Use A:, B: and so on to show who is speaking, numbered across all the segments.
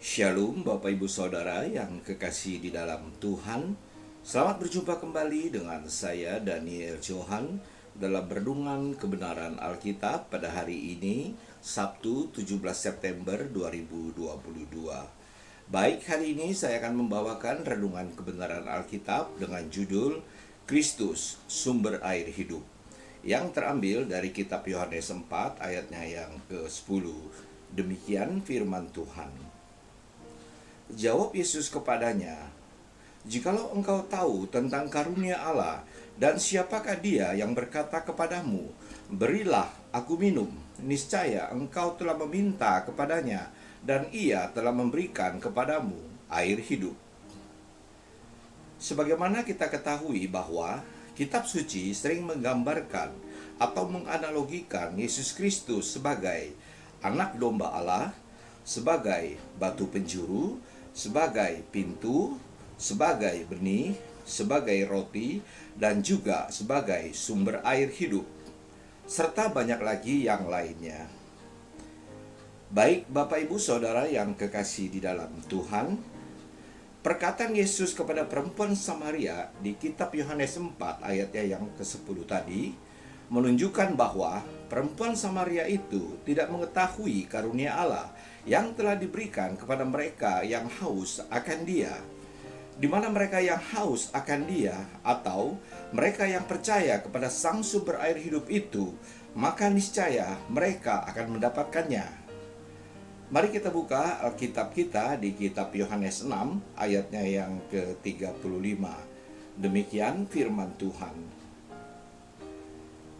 A: Shalom Bapak Ibu Saudara yang kekasih di dalam Tuhan. Selamat berjumpa kembali dengan saya Daniel Johan dalam Renungan Kebenaran Alkitab pada hari ini, Sabtu 17 September 2022. Baik, hari ini saya akan membawakan Renungan Kebenaran Alkitab dengan judul Kristus, Sumber Air Hidup, yang terambil dari kitab Yohanes 4 ayatnya yang ke-10. Demikian firman Tuhan. Jawab Yesus kepadanya, "Jikalau engkau tahu tentang karunia Allah dan siapakah dia yang berkata kepadamu, 'Berilah aku minum,' niscaya engkau telah meminta kepadanya dan ia telah memberikan kepadamu air hidup." Sebagaimana kita ketahui bahwa kitab suci sering menggambarkan atau menganalogikan Yesus Kristus sebagai anak domba Allah, sebagai batu penjuru, sebagai pintu, sebagai benih, sebagai roti, dan juga sebagai sumber air hidup, serta banyak lagi yang lainnya. Baik Bapak Ibu Saudara yang kekasih di dalam Tuhan, perkataan Yesus kepada perempuan Samaria di kitab Yohanes 4 ayatnya yang ke-10 tadi menunjukkan bahwa perempuan Samaria itu tidak mengetahui karunia Allah yang telah diberikan kepada mereka yang haus akan Dia, di mana mereka yang haus akan Dia atau mereka yang percaya kepada Sang Sumber Air Hidup itu, maka niscaya mereka akan mendapatkannya. Mari kita buka Alkitab kita di kitab Yohanes 6 ayatnya yang ke-35. Demikian firman Tuhan.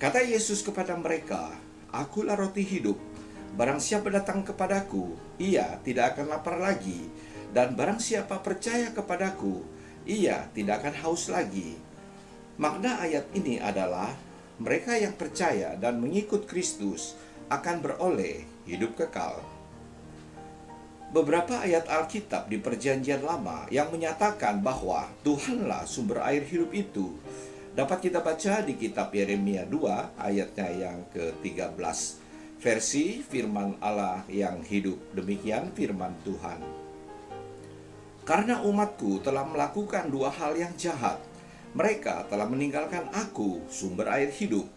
A: Kata Yesus kepada mereka, "Akulah roti hidup. Barang siapa datang kepadaku, ia tidak akan lapar lagi. Dan barang siapa percaya kepadaku, ia tidak akan haus lagi." Makna ayat ini adalah mereka yang percaya dan mengikut Kristus akan beroleh hidup kekal. Beberapa ayat Alkitab di Perjanjian Lama yang menyatakan bahwa Tuhanlah sumber air hidup itu dapat kita baca di kitab Yeremia 2 ayatnya yang ke-13. Versi firman Allah yang hidup. Demikian firman Tuhan. "Karena umatku telah melakukan dua hal yang jahat. Mereka telah meninggalkan aku, sumber air hidup,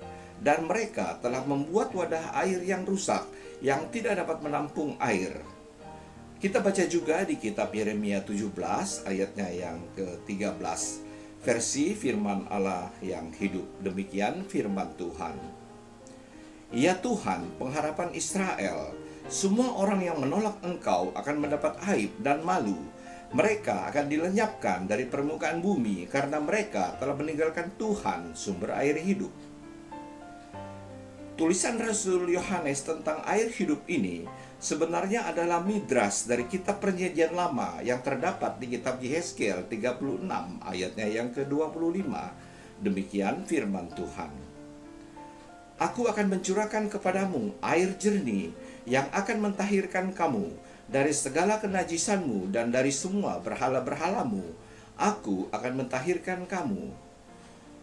A: dan mereka telah membuat wadah air yang rusak, yang tidak dapat menampung air." Kita baca juga di kitab Yeremia 17 ayatnya yang ke-13. Versi firman Allah yang hidup. Demikian firman Tuhan. "Ya Tuhan, pengharapan Israel, semua orang yang menolak Engkau akan mendapat aib dan malu. Mereka akan dilenyapkan dari permukaan bumi karena mereka telah meninggalkan Tuhan, sumber air hidup." Tulisan Rasul Yohanes tentang air hidup ini sebenarnya adalah midras dari kitab Perjanjian Lama yang terdapat di kitab Yehezkiel 36 ayatnya yang ke-25. Demikian firman Tuhan. "Aku akan mencurahkan kepadamu air jernih yang akan mentahirkan kamu dari segala kenajisanmu dan dari semua berhala-berhalamu. Aku akan mentahirkan kamu."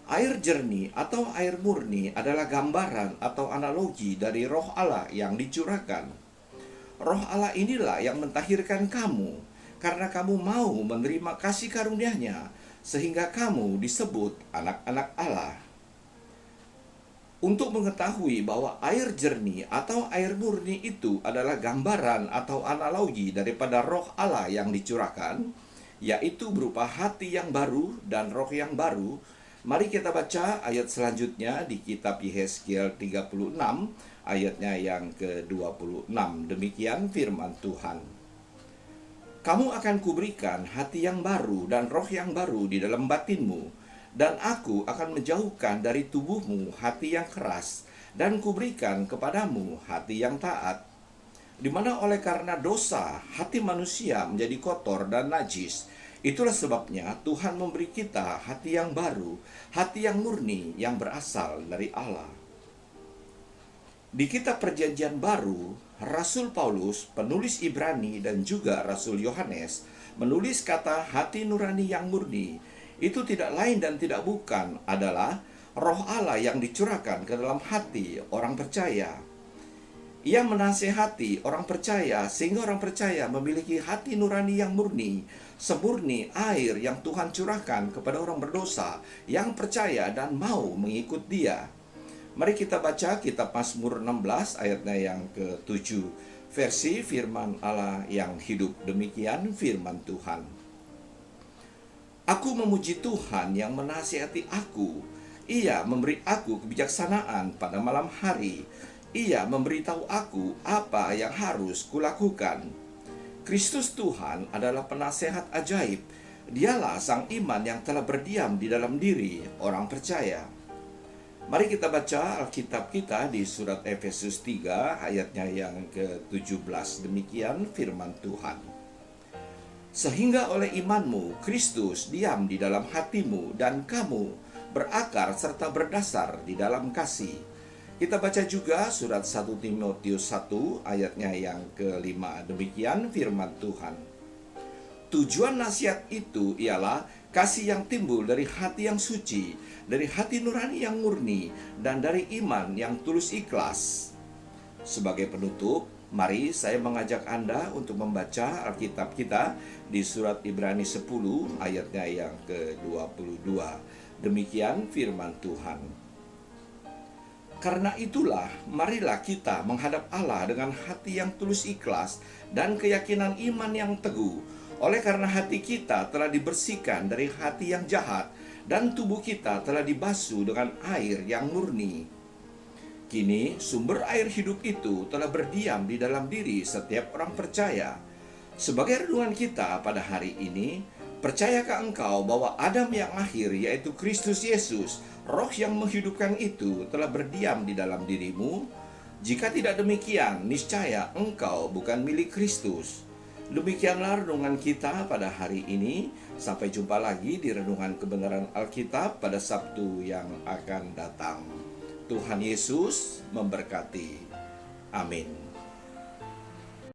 A: Air jernih atau air murni adalah gambaran atau analogi dari roh Allah yang dicurahkan. Roh Allah inilah yang mentahirkan kamu karena kamu mau menerima kasih karunia-Nya sehingga kamu disebut anak-anak Allah. Untuk mengetahui bahwa air jernih atau air murni itu adalah gambaran atau analogi daripada roh Allah yang dicurahkan, yaitu berupa hati yang baru dan roh yang baru, mari kita baca ayat selanjutnya di kitab Yehezkiel 36 ayatnya yang ke-26. Demikian firman Tuhan. "Kamu akan kuberikan hati yang baru dan roh yang baru di dalam batinmu, dan aku akan menjauhkan dari tubuhmu hati yang keras, dan kuberikan kepadamu hati yang taat. Di mana oleh karena dosa hati manusia menjadi kotor dan najis, itulah sebabnya Tuhan memberi kita hati yang baru, hati yang murni yang berasal dari Allah." Di kitab Perjanjian Baru, Rasul Paulus, penulis Ibrani, dan juga Rasul Yohanes menulis kata hati nurani yang murni. Itu tidak lain dan tidak bukan adalah roh Allah yang dicurahkan ke dalam hati orang percaya. Ia menasehati orang percaya sehingga orang percaya memiliki hati nurani yang murni, semurni air yang Tuhan curahkan kepada orang berdosa yang percaya dan mau mengikut Dia. Mari kita baca kitab Mazmur 16 ayatnya yang ke-7, versi firman Allah yang hidup. Demikian firman Tuhan. Aku memuji Tuhan yang menasihati aku. Ia memberi aku kebijaksanaan pada malam hari. Ia memberitahu aku apa yang harus kulakukan. Kristus Tuhan adalah penasehat ajaib. Dialah sang iman yang telah berdiam di dalam diri orang percaya. Mari kita baca Alkitab kita di surat Efesus 3 ayatnya yang ke-17. Demikian firman Tuhan. Sehingga oleh imanmu Kristus diam di dalam hatimu dan kamu berakar serta berdasar di dalam kasih. Kita baca juga surat 1 Timotius 1 ayatnya yang ke-5. Demikian firman Tuhan. Tujuan nasihat itu ialah kasih yang timbul dari hati yang suci, dari hati nurani yang murni, dan dari iman yang tulus ikhlas. Sebagai penutup, mari saya mengajak Anda untuk membaca Alkitab kita di surat Ibrani 10 ayatnya yang ke-22. Demikian firman Tuhan. Karena itulah, marilah kita menghadap Allah dengan hati yang tulus ikhlas dan keyakinan iman yang teguh. Oleh karena hati kita telah dibersihkan dari hati yang jahat dan tubuh kita telah dibasuh dengan air yang murni. Kini sumber air hidup itu telah berdiam di dalam diri setiap orang percaya. Sebagai renungan kita pada hari ini, percayakah engkau bahwa Adam yang akhir, yaitu Kristus Yesus, Roh yang menghidupkan itu telah berdiam di dalam dirimu? Jika tidak demikian, niscaya engkau bukan milik Kristus. Demikianlah renungan kita pada hari ini. Sampai jumpa lagi di renungan kebenaran Alkitab pada Sabtu yang akan datang. Tuhan Yesus memberkati. Amin.